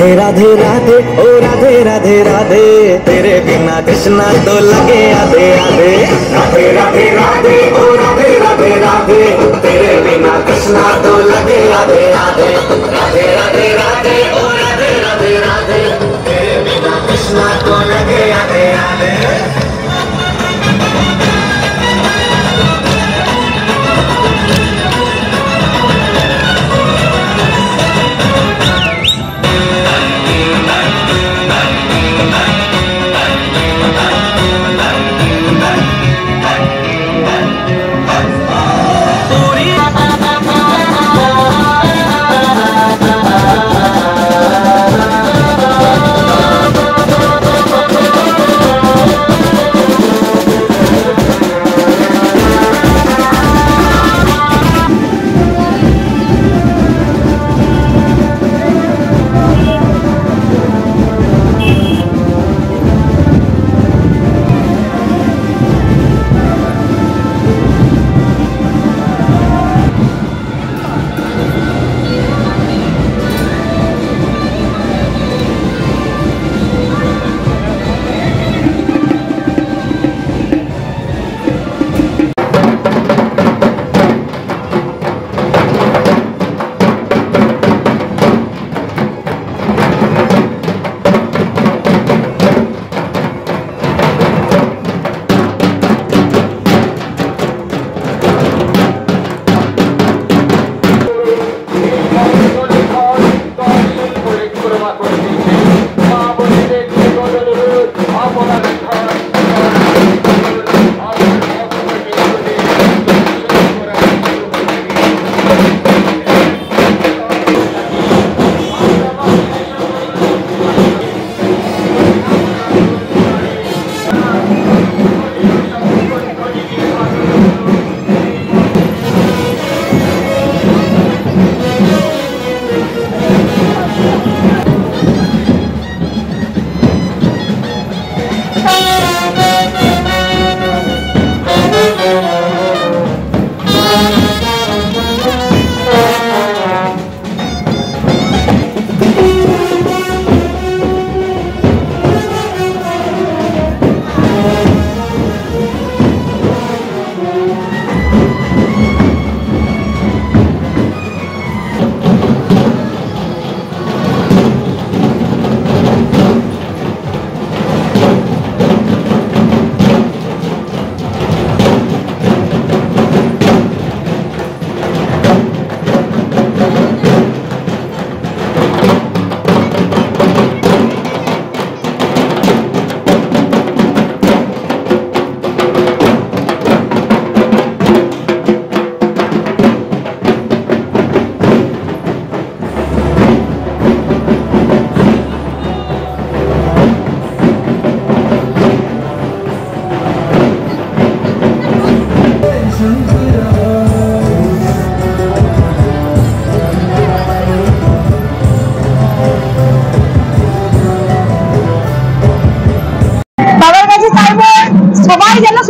राधे राधे ओ राधे राधे राधे, तेरे बिना कृष्णा तो लगे आधे आधे। राधे राधे राधे ओ राधे राधे राधे, तेरे बिना कृष्णा तो लगे आधे आधे। राधे राधे राधे ओ राधे राधे राधे, तेरे बिना कृष्णा तो लगे आधे आधे।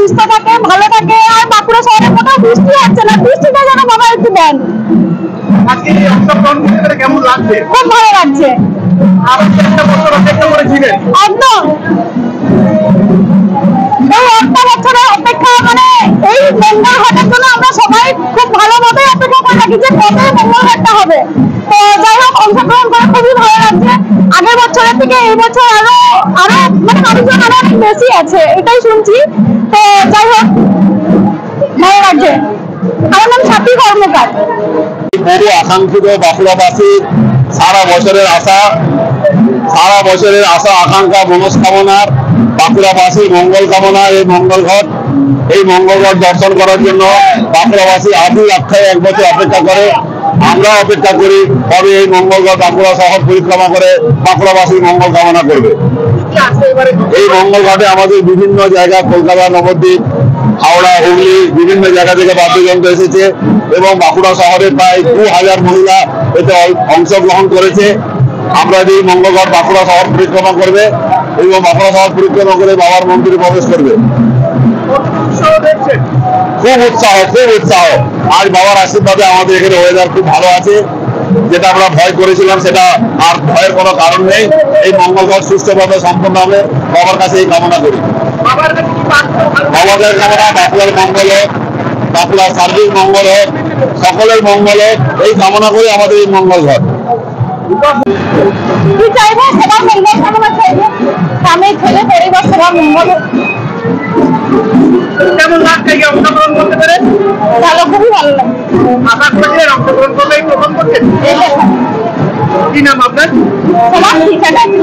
সুস্থ থাকে, ভালো থাকে, আর বাঁকুড়া শহরের কোথাও বৃষ্টি হচ্ছে না, বৃষ্টিটা যেন বাবা একটু দেন। আজকে এই অংশগ্রহণ করতে কেমন লাগছে? খুব ভালো লাগছে। একটা বছর অপেক্ষা করেছিলেন? একদম, এই একটা বছরের অপেক্ষা, মানে এই মঙ্গল ঘাটের জন্য আমরা সবাই খুব ভালোভাবে অপেক্ষা করে থাকি যে কবে মঙ্গল ঘাটটা হবে। তো যাই হোক, অংশগ্রহণ করে খুবই ভালো লাগছে। আগের বছরের থেকে এই বছর আরো আরো মানে মানুষজন আরো অনেক বেশি আছে, এটাই শুনছি। তো যাই হোক, ভালো লাগছে। আমার নাম সাথী কর্মকার। বহু আকাঙ্ক্ষিত বাঁকুড়াবাসীর সারা বছরের আশা আকাঙ্ক্ষা মনস্কামনার বাঁকুড়াবাসী মঙ্গল কামনা এই মঙ্গল ঘট দর্শন করার জন্য বাঁকুড়াবাসী আদি আখ্যায় এক বছর অপেক্ষা করে। আমরা অপেক্ষা করি কবে এই মঙ্গল ঘট বাঁকুড়া শহর পরিক্রমা করে বাঁকুড়াবাসী মঙ্গল কামনা করবে। এই মঙ্গল ঘাটে আমাদের বিভিন্ন জায়গা, কলকাতা, নবদ্বীপ, হাওড়া, হুগলি, বিভিন্ন জায়গা থেকে বাদ্যযন্ত্র এসেছে এবং বাঁকুড়া শহরে প্রায় 2000 মহিলা এতে অংশগ্রহণ করেছে। আমরা এই মঙ্গল ঘট বাঁকুড়া শহর পরিক্রমা করবে এবং বাঁকুড়া শহর পরিক্রমা করে বাবার মন্দিরে প্রবেশ করবে। খুব উৎসাহ। আজ বাবার আশীর্বাদে আমাদের এখানে ওয়েদার খুব ভালো আছে। যেটা আমরা ভয় করেছিলাম সেটা আর ভয়ের কোনো কারণ নেই। এই মঙ্গল ঘট সুষ্ঠুভাবে সম্পন্ন হবে, বাবার কাছে এই কামনা করি। বাবার কাছে কি প্রার্থনা? আমাদের কামনা বাঁকুড়ার মঙ্গল হোক, বাঁকুড়ার সার্বিক মঙ্গল হোক, সকলের মঙ্গল হোক, এই কামনা করে আমাদের এই মঙ্গল ঘট। কি চাইবো সবার মঙ্গল কামনা চাইবো, স্বামী ছেলে পরিবার সবার মঙ্গল হোক। কেমন লাগছে কি অংশগ্রহণ করতে পেরে? ভালো, খুবই ভালো লাগে। আশা করেছিলেন অংশগ্রহণ করলে এই প্রথম করছেন? এই দেখো, কি নাম আপনার? সবার ঠিকানা আছে।